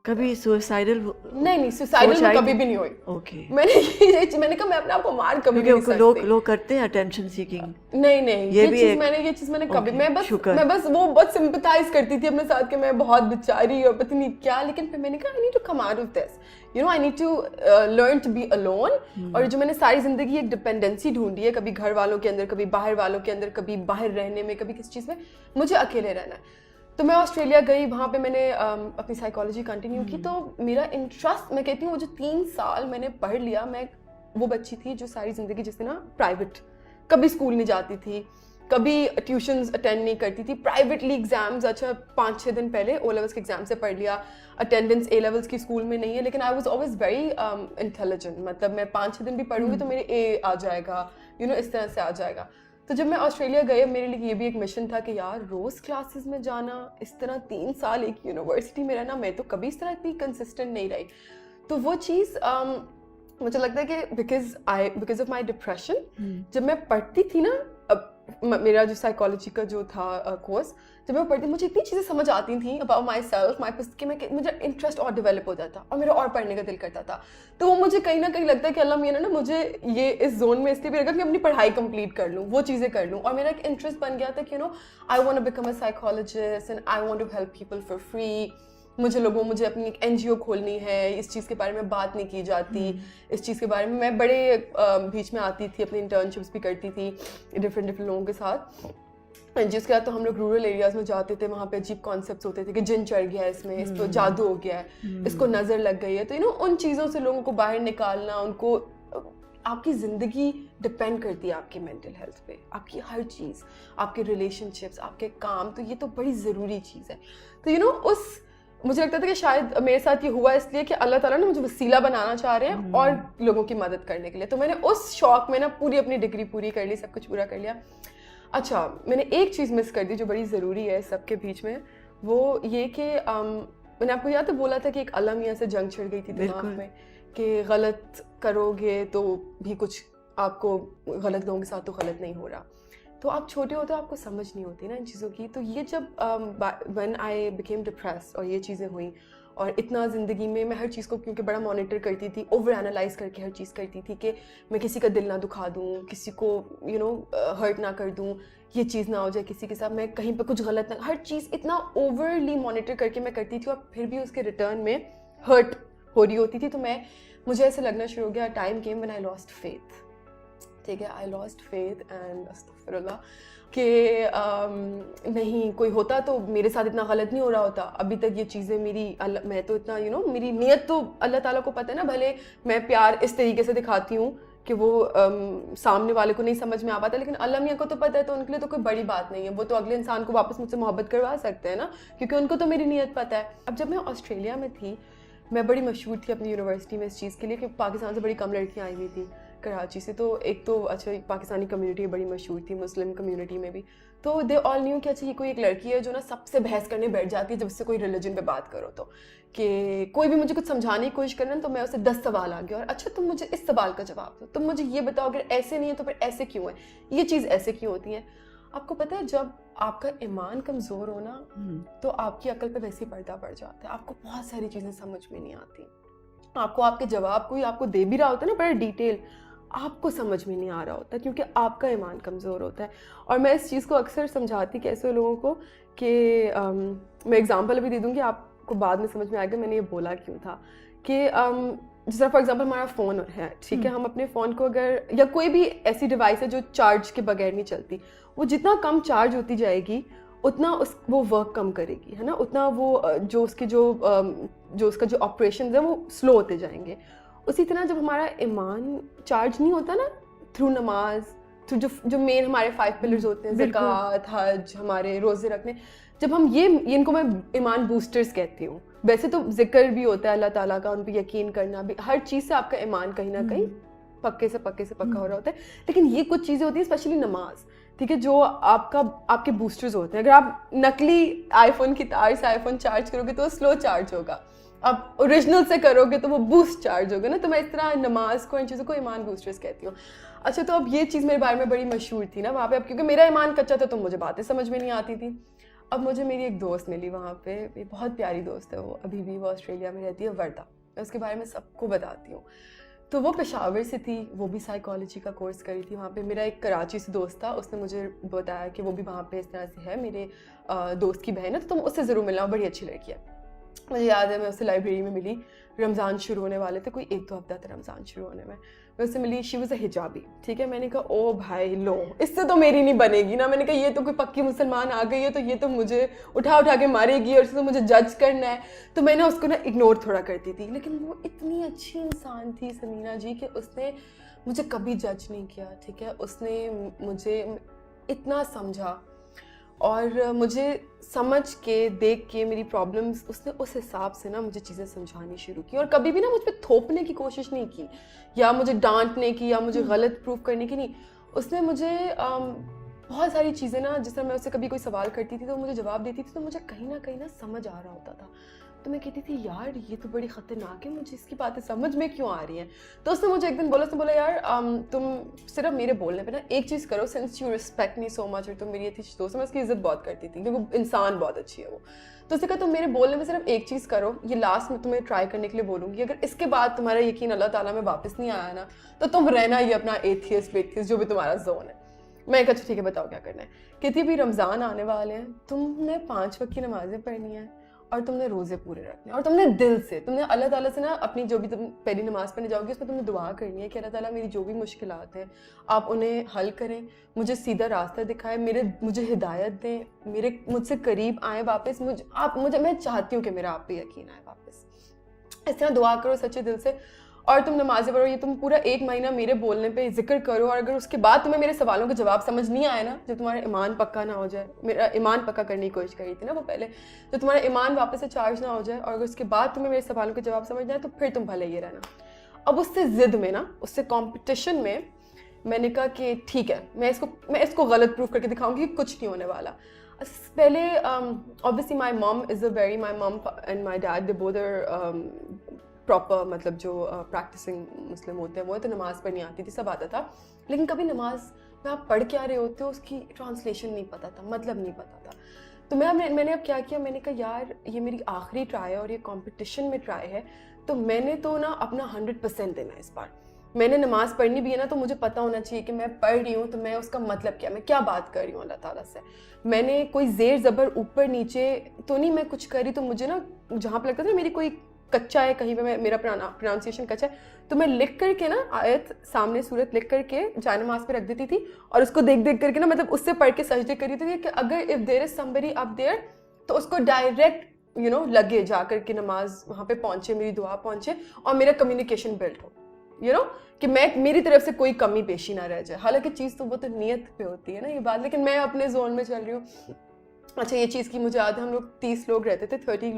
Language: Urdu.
کبھی سوسائڈل نہیں سوسائڈل میں کبھی بھی نہیں ہوئی. اوکے. میں نے کہا میں اپنے آپ کو مار کبھی نہیں سکتی. لوگ کرتے ہیں اٹینشن سیکنگ. نہیں یہ چیز میں نے کبھی میں بس وہ بہت سمپتھائز کرتی تھی اپنے ساتھ کہ میں بہت بیچاری اور پتہ نہیں کیا, لیکن پھر میں نے کہا I need to come out of this, you know, I need to learn to be alone. اور جو میں نے ساری زندگی ایک ڈپینڈنسی ڈھونڈی ہے, کبھی گھر والوں کے اندر, کبھی باہر والوں کے اندر, کبھی باہر رہنے میں, کبھی کسی چیز میں, مجھے اکیلے رہنا ہے. تو میں آسٹریلیا گئی, وہاں پہ میں نے اپنی سائیکالوجی کنٹینیو کی. تو میرا انٹرسٹ, میں کہتی ہوں وہ جو 3 سال میں نے پڑھ لیا, میں وہ بچی تھی جو ساری زندگی جس نے نا پرائیویٹ, کبھی اسکول نہیں جاتی تھی, کبھی ٹیوشنز اٹینڈ نہیں کرتی تھی, پرائیویٹلی ایگزامز, اچھا 5-6 دن پہلے او لیولس کے ایگزام سے پڑھ لیا, اٹینڈنس اے لیولس کی اسکول میں نہیں ہے, لیکن I was always very intelligent, مطلب میں 5-6 دن بھی پڑھوں گی تو میرے اے آ جائے گا, یو نو, اس طرح سے آ جائے گا. تو جب میں آسٹریلیا گئی, میرے لیے یہ بھی ایک مشن تھا کہ یار روز کلاسز میں جانا, اس طرح 3 سال ایک یونیورسٹی میں رہنا, میں تو کبھی اس طرح اتنی کنسسٹنٹ نہیں رہی. تو وہ چیز مجھے لگتا ہے کہ بیکاز آف مائی ڈپریشن, جب میں پڑھتی تھی نا, میرا جو سائیکالوجی کا جو تھا کورس, جب میں پڑھتی مجھے اتنی چیزیں سمجھ آتی تھیں اباؤٹ مائی سیلف, کہ مجھے انٹرسٹ اور ڈیولپ ہو جاتا اور میرا اور پڑھنے کا دل کرتا تھا. تو وہ مجھے کہیں نہ کہیں لگتا ہے کہ اللہ میاں نے نا مجھے یہ اس زون میں اس لیے بھی رکھا کہ اپنی پڑھائی کمپلیٹ کر لوں, وہ چیزیں کر لوں. اور میرا ایک انٹرسٹ بن گیا تھا کہ I want to become a psychologist and I want to help people for free. مجھے اپنی ایک NGO کھولنی ہے, اس چیز کے بارے میں بات نہیں کی جاتی, اس چیز کے بارے میں میں بڑے بیچ میں آتی تھی, اپنی انٹرنشپس بھی کرتی تھی ڈفرینٹ لوگوں کے ساتھ. جس کے بعد تو ہم لوگ رورل ایریاز میں جاتے تھے, وہاں پہ عجیب کانسیپٹس ہوتے تھے کہ جن چڑھ گیا ہے اس میں, اس پہ جادو ہو گیا ہے, اس کو نظر لگ گئی ہے. تو ان چیزوں سے لوگوں کو باہر نکالنا, ان کو, آپ کی زندگی ڈپینڈ کرتی ہے آپ کی مینٹل ہیلتھ پہ, آپ کی ہر چیز, آپ کے ریلیشن شپس, آپ کے کام, تو یہ تو بڑی ضروری چیز ہے. تو مجھے لگتا تھا کہ شاید میرے ساتھ یہ ہوا اس لیے کہ اللہ تعالیٰ نے مجھے وسیلہ بنانا چاہ رہے ہیں اور لوگوں کی مدد کرنے کے لیے. تو میں نے اس شوق میں نا پوری اپنی ڈگری پوری کر لی, سب کچھ پورا کر لیا. اچھا, میں نے ایک چیز مس کر دی جو بڑی ضروری ہے سب کے بیچ میں, وہ یہ کہ میں نے آپ کو یاد بولا تھا کہ ایک اللہ میاں سے جنگ چھڑ گئی تھی دماغ میں کہ غلط کرو گے تو بھی کچھ آپ کو, غلط لوگوں کے ساتھ تو غلط نہیں ہو رہا. تو آپ چھوٹے ہوتے آپ کو سمجھ نہیں ہوتی نا ان چیزوں کی. تو یہ جب when I became depressed اور یہ چیزیں ہوئیں, اور اتنا زندگی میں ہر چیز کو کیونکہ بڑا مانیٹر کرتی تھی, اوور انالائز کر کے ہر چیز کرتی تھی کہ میں کسی کا دل نہ دکھا دوں, کسی کو ہرٹ نہ کر دوں, یہ چیز نہ ہو جائے کسی کے ساتھ, میں کہیں پہ کچھ غلط نہ, ہر چیز اتنا اوورلی مانیٹر کر کے میں کرتی تھی, اور پھر بھی اس کے ریٹرن میں ہرٹ ہو رہی ہوتی تھی. تو مجھے ایسے لگنا شروع ہو گیا, time came when I lost faith. ٹھیک ہے, I lost faith and استغفر اللہ, کہ نہیں کوئی ہوتا تو میرے ساتھ اتنا غلط نہیں ہو رہا ہوتا ابھی تک. یہ چیزیں میں تو اتنا میری نیت تو اللہ تعالیٰ کو پتہ ہے نا, بھلے میں پیار اس طریقے سے دکھاتی ہوں کہ وہ سامنے والے کو نہیں سمجھ میں آ پاتا, لیکن اللہ میاں کو تو پتہ ہے, تو ان کے لیے تو کوئی بڑی بات نہیں ہے. وہ تو اگلے انسان کو واپس مجھ سے محبت کروا سکتے ہیں نا, کیونکہ ان کو تو میری نیت پتہ ہے. اب جب میں آسٹریلیا میں تھی, میں بڑی مشہور تھی اپنی یونیورسٹی میں اس چیز کے لیے کہ پاکستان سے بڑی کم لڑکیاں آئی ہوئی تھیں, کراچی سے. تو ایک تو اچھا پاکستانی کمیونٹی بڑی مشہور تھی, مسلم کمیونٹی میں بھی. تو دے آل نیو کہ اچھا یہ کوئی ایک لڑکی ہے جو نا سب سے بحث کرنے بیٹھ جاتی ہے جب اس سے کوئی ریلیجن پہ بات کرو, تو کہ کوئی بھی مجھے کچھ سمجھانے کی کوشش کرنا تو میں اسے 10 سوال آ گیا, اور اچھا تم مجھے اس سوال کا جواب دو, تم مجھے یہ بتاؤ اگر ایسے نہیں ہے تو پھر ایسے کیوں ہے, یہ چیز ایسے کیوں ہوتی ہے. آپ کو پتہ ہے جب آپ کا ایمان کمزور ہونا تو آپ کی عقل پہ ویسے ہی پردہ پڑ جاتا ہے, آپ کو بہت ساری چیزیں سمجھ میں نہیں آتی, آپ کو آپ کے جواب کوئی آپ کو دے بھی رہا ہوتا ہے نا بڑا ڈیٹیل, آپ کو سمجھ میں نہیں آ رہا ہوتا کیونکہ آپ کا ایمان کمزور ہوتا ہے. اور میں اس چیز کو اکثر سمجھاتی کہ ایسے لوگوں کو کہ میں اگزامپل بھی دے دوں گی, آپ کو بعد میں سمجھ میں آئے گا میں نے یہ بولا کیوں تھا. کہ جس طرح فار ایگزامپل ہمارا فون ہے, ٹھیک ہے, ہم اپنے فون کو اگر, یا کوئی بھی ایسی ڈیوائس ہے جو چارج کے بغیر نہیں چلتی, وہ جتنا کم چارج ہوتی جائے گی اتنا وہ ورک کم کرے گی, ہے نا, اتنا وہ جو اس کے جو اس کا جو آپریشنز ہیں وہ سلو ہوتے جائیں گے. اسی طرح جب ہمارا ایمان چارج نہیں ہوتا نا تھرو نماز, تھرو جو مین ہمارے 5 پلرز ہوتے ہیں, زکوٰۃ, حج, ہمارے روزے رکھنے, جب ہم ان کو میں ایمان بوسٹرز کہتی ہوں. ویسے تو ذکر بھی ہوتا ہے اللہ تعالیٰ کا, ان پہ یقین کرنا بھی, ہر چیز سے آپ کا ایمان کہیں نہ کہیں پکے سے پکا ہو رہا ہوتا ہے. لیکن یہ کچھ چیزیں ہوتی ہیں اسپیشلی نماز, ٹھیک ہے, جو آپ کے بوسٹرز ہوتے ہیں. اگر آپ نقلی آئی فون کی تار سے آئی فون چارج کرو گے تو وہ سلو چارج ہوگا, آپ اوریجنل سے کرو گے تو وہ بوسٹ چارج ہوگا نا. تو میں اس طرح نماز کو, ان چیزوں کو ایمان بوسٹرز کہتی ہوں. اچھا, تو اب یہ چیز میرے بارے میں بڑی مشہور تھی نا وہاں پہ, اب کیونکہ میرا ایمان کچا تھا تو مجھے باتیں سمجھ میں نہیں آتی تھی. اب مجھے میری ایک دوست ملی وہاں پہ, بہت پیاری دوست ہے وہ, ابھی بھی وہ آسٹریلیا میں رہتی ہے, وردہ. میں اس کے بارے میں سب کو بتاتی ہوں. تو وہ پشاور سے تھی, وہ بھی سائیکالوجی کا کورس کری تھی وہاں پہ. میرا ایک کراچی سے دوست تھا, اس نے مجھے بتایا کہ وہ بھی وہاں پہ اس طرح سے ہے, میرے دوست کی بہن ہے, تو تم اس سے ضرور ملنا, بڑی اچھی لڑکی ہے. مجھے یاد ہے میں اسے لائبریری میں ملی, رمضان شروع ہونے والے تھے, کوئی 1-2 ہفتہ تھا رمضان شروع ہونے میں اسے ملی. شی واز اے حجابی, ٹھیک ہے. میں نے کہا او بھائی لو, اس سے تو میری نہیں بنے گی نا. میں نے کہا یہ تو کوئی پکی مسلمان آ گئی ہے, تو یہ تو مجھے اٹھا کے مارے گی اور اس سے مجھے جج کرنا ہے. تو میں نے اس کو نا اگنور تھوڑا کرتی تھی, لیکن وہ اتنی اچھی انسان تھی سمینا جی کہ اس نے مجھے کبھی جج نہیں کیا, ٹھیک ہے. اس نے مجھے اتنا سمجھا اور مجھے سمجھ کے دیکھ کے میری پرابلمس اس نے اس حساب سے نا مجھے چیزیں سمجھانی شروع کی, اور کبھی بھی نا مجھ پہ تھوپنے کی کوشش نہیں کی یا مجھے ڈانٹنے کی یا مجھے غلط پروف کرنے کی نہیں. اس نے مجھے بہت ساری چیزیں نا, جس طرح میں اس سے کبھی کوئی سوال کرتی تھی تو مجھے جواب دیتی تھی, تو مجھے کہیں نہ سمجھ آ رہا ہوتا تھا. تو میں کہتی تھی یار یہ تو بڑی خطرناک ہے, مجھے اس کی باتیں سمجھ میں کیوں آ رہی ہیں. تو اس نے مجھے ایک دن بولا, اس نے بولا یار تم صرف میرے بولنے پہ نا ایک چیز کرو, سنس یو ریسپیکٹ می سو مچ, اور تم میری اچھی دوست, میں اس کی عزت بہت کرتی تھی کیونکہ انسان بہت اچھی ہے وہ. تو اس نے کہا تم میرے بولنے میں صرف ایک چیز کرو, یہ لاسٹ میں تمہیں ٹرائی کرنے کے لیے بولوں گی, اگر اس کے بعد تمہارا یقین اللہ تعالیٰ میں واپس نہیں آیا نا تو تم رہنا یہ اپنا ایتھیسٹ ویتھیسٹ جو بھی تمہارا زون ہے. میں کہا ٹھیک ہے بتاؤ کیا کرنا ہے. کہتی بھی رمضان آنے والے ہیں, تم نے 5 وقت کی نمازیں پڑھنی ہیں اور تم نے روزے پورے رکھنے ہیں, اور تم نے دل سے, تم نے اللہ تعالیٰ سے نا اپنی جو بھی تم پہلی نماز پڑھنے جاؤ گی اس میں تم نے دعا کرنی ہے کہ اللہ تعالیٰ میری جو بھی مشکلات ہیں آپ انہیں حل کریں, مجھے سیدھا راستہ دکھائیں, مجھے ہدایت دیں, مجھ سے قریب آئیں واپس, میں چاہتی ہوں کہ میرا آپ پہ یقین آئے واپس. اس طرح دعا کرو سچے دل سے, اور تم نمازیں پڑھو. یہ تم پورا 1 مہینہ میرے بولنے پہ ذکر کرو, اور اگر اس کے بعد تمہیں میرے سوالوں کے جواب سمجھ نہیں آئے نا, جب تمہارا ایمان پکا نہ ہو جائے, میرا ایمان پکا کرنے کی کوشش کری تھی نا وہ پہلے, جب تمہارا ایمان واپس سے چارج نہ ہو جائے اور اگر اس کے بعد تمہیں میرے سوالوں کے جواب سمجھ آئے تو پھر تم بھلے یہ رہنا. اب اس سے ضد میں نا, اس سے کمپٹیشن میں نے کہا کہ ٹھیک ہے میں اس کو غلط پروف کر کے دکھاؤں گی کہ کچھ نہیں ہونے والا. پہلے obviously my mom and my dad they both are proper, مطلب جو پریکٹسنگ مسلم ہوتے ہیں وہ, تو نماز پڑھنی آتی تھی, سب آتا تھا, لیکن کبھی نماز میں آپ پڑھ کے آ رہے ہوتے ہو اس کی ٹرانسلیشن نہیں پتہ تھا, مطلب نہیں پتہ تھا. تو میں نے اب کیا کیا, میں نے کہا یار یہ میری آخری ٹرائی ہے اور یہ کمپٹیشن میں ٹرائی ہے, تو میں نے تو نا اپنا 100% دینا ہے اس بار. میں نے نماز پڑھنی بھی ہے نا تو مجھے پتہ ہونا چاہیے کہ میں پڑھ رہی ہوں تو میں اس کا مطلب کیا, میں کیا بات کر رہی ہوں اللہ تعالیٰ سے. میں نے کوئی زیر زبر اوپر نیچے تو نہیں میں کچھ کری, تو مجھے نا جہاں پہ لگتا تھا میری کوئی کچا ہے کہیں پہ, میرا پروننسیشن کچا ہے, تو میں لکھ کر کے نا آیت سامنے صورت لکھ کر کے جائے نماز پہ رکھ دیتی تھی, اور اس کو دیکھ کر کے نا مطلب اس سے پڑھ کے سجدے کری تھی کہ اگر if there is somebody up there تو اس کو ڈائریکٹ لگے جا کر کے نماز وہاں پہ پہنچے, میری دعا پہنچے اور میرا کمیونیکیشن بلڈ ہو, کہ میری طرف سے کوئی کمی پیشی نہ رہ جائے. حالانکہ چیز تو وہ تو نیت پہ ہوتی ہے نا یہ بات, لیکن میں اپنے زون میں چل رہی ہوں. اچھا یہ چیز کی مجھے یاد ہے, ہم لوگ 30 لوگ رہتے تھے, 30 لوگ